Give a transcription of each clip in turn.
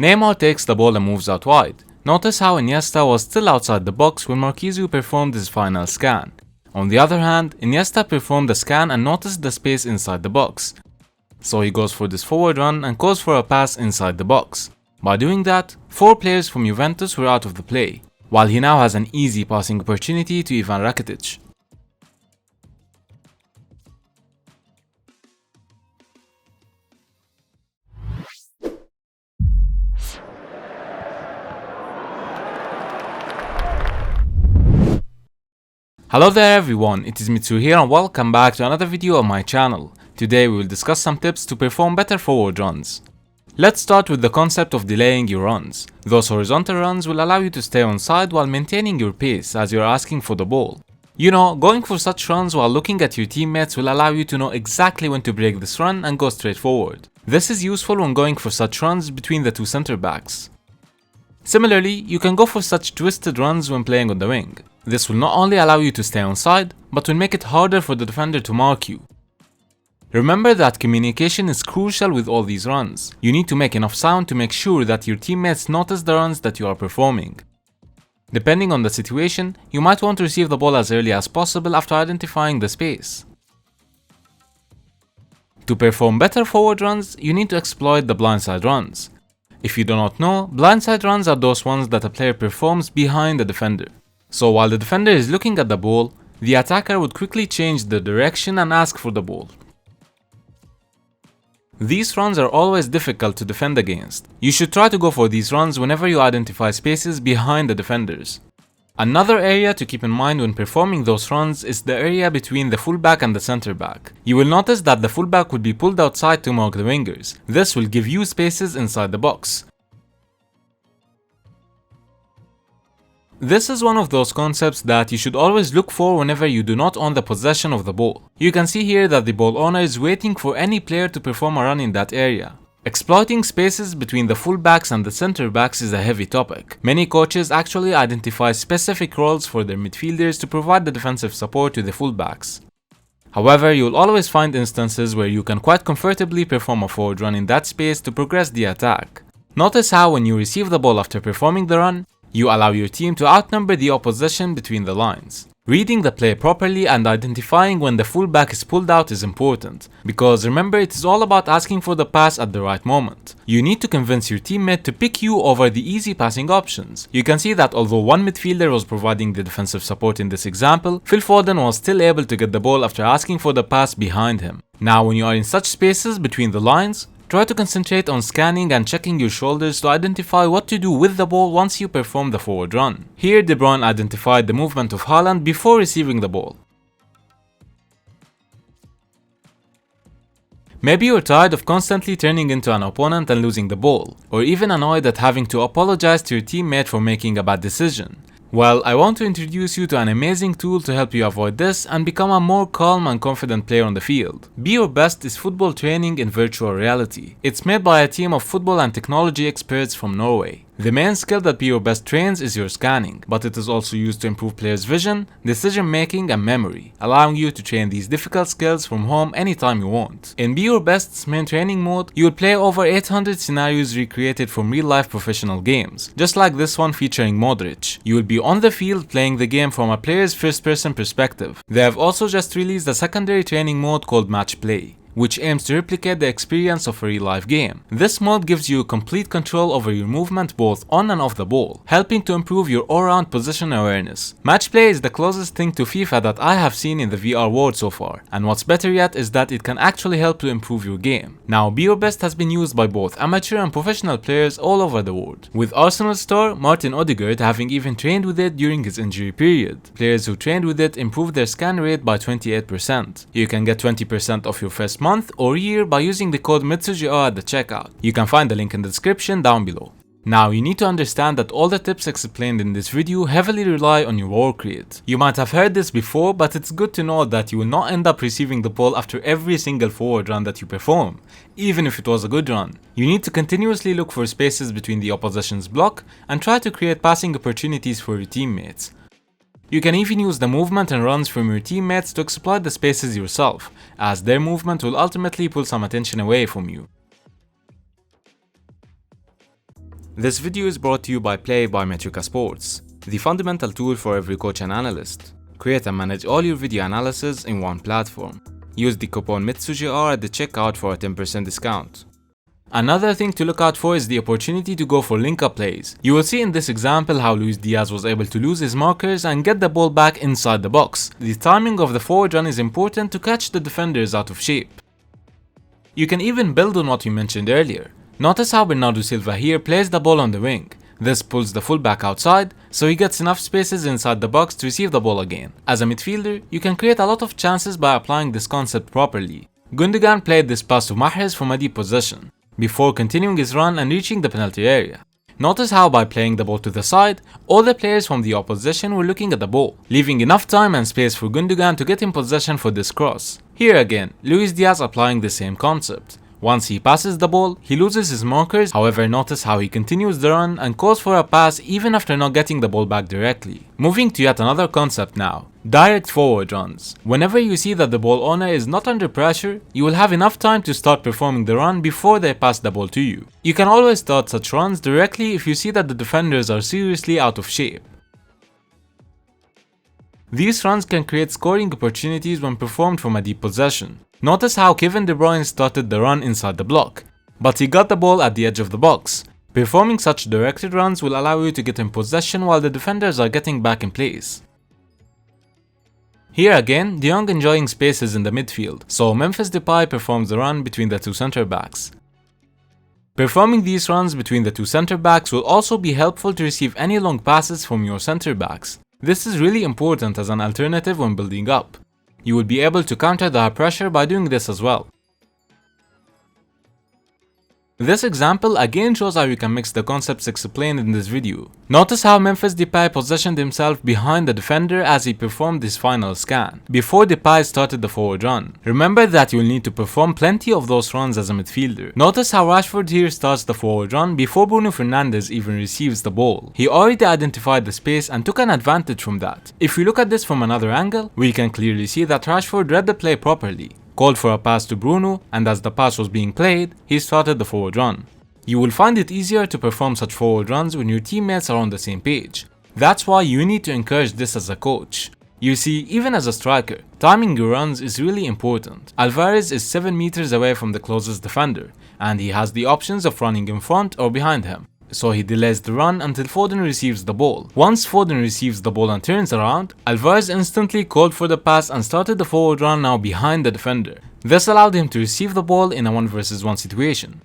Neymar takes the ball and moves out wide. Notice how Iniesta was still outside the box when Marquinhos performed his final scan. On the other hand, Iniesta performed the scan and noticed the space inside the box. So he goes for this forward run and calls for a pass inside the box. By doing that, 4 players from Juventus were out of the play, while he now has an easy passing opportunity to Ivan Rakitic. Hello there everyone, it is Mitsu here and welcome back to another video on my channel. Today we will discuss some tips to perform better forward runs. Let's start with the concept of delaying your runs. Those horizontal runs will allow you to stay on side while maintaining your pace as you are asking for the ball. You know, going for such runs while looking at your teammates will allow you to know exactly when to break this run and go straight forward. This is useful when going for such runs between the two center backs. Similarly, you can go for such twisted runs when playing on the wing. This will not only allow you to stay on side, but will make it harder for the defender to mark you. Remember that communication is crucial with all these runs. You need to make enough sound to make sure that your teammates notice the runs that you are performing. Depending on the situation, you might want to receive the ball as early as possible after identifying the space. To perform better forward runs, you need to exploit the blindside runs. If you do not know, blindside runs are those ones that a player performs behind the defender. So while the defender is looking at the ball, the attacker would quickly change the direction and ask for the ball. These runs are always difficult to defend against. You should try to go for these runs whenever you identify spaces behind the defenders. Another area to keep in mind when performing those runs is the area between the fullback and the center back. You will notice that the fullback will be pulled outside to mark the wingers. This will give you spaces inside the box. This is one of those concepts that you should always look for whenever you do not own the possession of the ball. You can see here that the ball owner is waiting for any player to perform a run in that area. Exploiting spaces between the fullbacks and the center backs is a heavy topic. Many coaches actually identify specific roles for their midfielders to provide the defensive support to the fullbacks. However, you will always find instances where you can quite comfortably perform a forward run in that space to progress the attack. Notice how when you receive the ball after performing the run, you allow your team to outnumber the opposition between the lines. Reading the play properly and identifying when the fullback is pulled out is important, because remember, it is all about asking for the pass at the right moment. You need to convince your teammate to pick you over the easy passing options. You can see that although one midfielder was providing the defensive support in this example, Phil Foden was still able to get the ball after asking for the pass behind him. Now when you are in such spaces between the lines, try to concentrate on scanning and checking your shoulders to identify what to do with the ball once you perform the forward run. Here De Bruyne identified the movement of Haaland before receiving the ball. Maybe you're tired of constantly turning into an opponent and losing the ball, or even annoyed at having to apologize to your teammate for making a bad decision. Well, I want to introduce you to an amazing tool to help you avoid this and become a more calm and confident player on the field. Be Your Best is football training in virtual reality. It's made by a team of football and technology experts from Norway. The main skill that Be Your Best trains is your scanning, but it is also used to improve players' vision, decision making and memory, allowing you to train these difficult skills from home anytime you want. In Be Your Best's main training mode, you will play over 800 scenarios recreated from real-life professional games, just like this one featuring Modric. You will be on the field playing the game from a player's first-person perspective. They have also just released a secondary training mode called Match Play, which aims to replicate the experience of a real-life game. This mode gives you complete control over your movement both on and off the ball, helping to improve your all-round position awareness. Match Play is the closest thing to FIFA that I have seen in the VR world so far, and what's better yet is that it can actually help to improve your game. Now, Be Your Best has been used by both amateur and professional players all over the world, with Arsenal star Martin Odegaard having even trained with it during his injury period. Players who trained with it improved their scan rate by 28%. You can get 20% off your first month or year by using the code MITSUGO at the checkout. You can find the link in the description down below. Now you need to understand that all the tips explained in this video heavily rely on your work rate. You might have heard this before, but it's good to know that you will not end up receiving the ball after every single forward run that you perform, even if it was a good run. You need to continuously look for spaces between the opposition's block and try to create passing opportunities for your teammates. You can even use the movement and runs from your teammates to exploit the spaces yourself, as their movement will ultimately pull some attention away from you. This video is brought to you by METRICA Sports, the fundamental tool for every coach and analyst. Create and manage all your video analysis in one platform. Use the coupon METSUGR at the checkout for a 10% discount. Another thing to look out for is the opportunity to go for link-up plays. You will see in this example how Luis Diaz was able to lose his markers and get the ball back inside the box. The timing of the forward run is important to catch the defenders out of shape. You can even build on what we mentioned earlier. Notice how Bernardo Silva here plays the ball on the wing. This pulls the fullback outside, so he gets enough spaces inside the box to receive the ball again. As a midfielder, you can create a lot of chances by applying this concept properly. Gundogan played this pass to Mahrez from a deep position, before continuing his run and reaching the penalty area. Notice how by playing the ball to the side, all the players from the opposition were looking at the ball, leaving enough time and space for Gundogan to get in possession for this cross. Here again, Luis Diaz applying the same concept. Once he passes the ball, he loses his markers, however notice how he continues the run and calls for a pass even after not getting the ball back directly. Moving to yet another concept now, direct forward runs. Whenever you see that the ball owner is not under pressure, you will have enough time to start performing the run before they pass the ball to you. You can always start such runs directly if you see that the defenders are seriously out of shape. These runs can create scoring opportunities when performed from a deep possession. Notice how Kevin De Bruyne started the run inside the block, but he got the ball at the edge of the box. Performing such directed runs will allow you to get in possession while the defenders are getting back in place. Here again, De Jong enjoying spaces in the midfield, so Memphis Depay performs the run between the two centre backs. Performing these runs between the two centre backs will also be helpful to receive any long passes from your centre backs. This is really important as an alternative when building up. You will be able to counter the high pressure by doing this as well. This example again shows how you can mix the concepts explained in this video. Notice how Memphis Depay positioned himself behind the defender as he performed his final scan, before Depay started the forward run. Remember that you'll need to perform plenty of those runs as a midfielder. Notice how Rashford here starts the forward run before Bruno Fernandes even receives the ball. He already identified the space and took an advantage from that. If we look at this from another angle, we can clearly see that Rashford read the play properly, called for a pass to Bruno, and as the pass was being played, he started the forward run. You will find it easier to perform such forward runs when your teammates are on the same page. That's why you need to encourage this as a coach. You see, even as a striker, timing your runs is really important. Alvarez is 7 meters away from the closest defender, and he has the options of running in front or behind him. So he delays the run until Foden receives the ball. Once Foden receives the ball and turns around, Alvarez instantly called for the pass and started the forward run now behind the defender. This allowed him to receive the ball in a 1-versus-1 situation.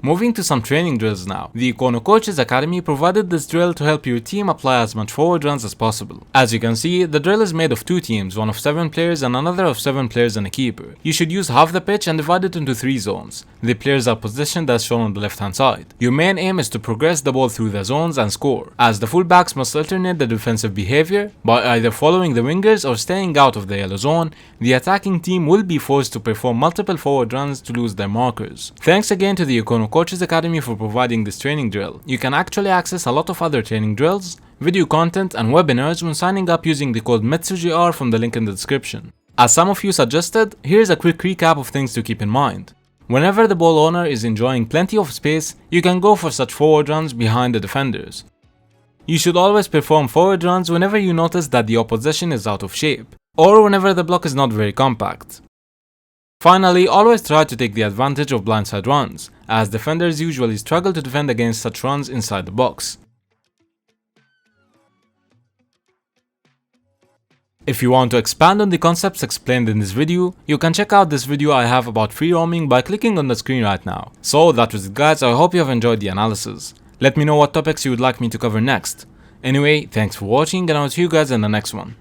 Moving to some training drills now. The Ekkono Coaches Academy provided this drill to help your team apply as much forward runs as possible. As you can see, the drill is made of 2 teams, one of 7 players and another of 7 players and a keeper. You should use half the pitch and divide it into 3 zones. The players are positioned as shown on the left hand side. Your main aim is to progress the ball through the zones and score, as the fullbacks must alternate the defensive behavior by either following the wingers or staying out of the yellow zone. The attacking team will be forced to perform multiple forward runs to lose their markers. Thanks again to the Ekkono Coaches Academy for providing this training drill. You can actually access a lot of other training drills, video content and webinars when signing up using the code METSUGR from the link in the description. As some of you suggested, here's a quick recap of things to keep in mind. Whenever the ball owner is enjoying plenty of space, you can go for such forward runs behind the defenders. You should always perform forward runs whenever you notice that the opposition is out of shape, or whenever the block is not very compact. Finally, always try to take the advantage of blindside runs, as defenders usually struggle to defend against such runs inside the box. If you want to expand on the concepts explained in this video, you can check out this video I have about free roaming by clicking on the screen right now. So that was it guys, I hope you have enjoyed the analysis. Let me know what topics you would like me to cover next. Anyway, thanks for watching and I'll see you guys in the next one.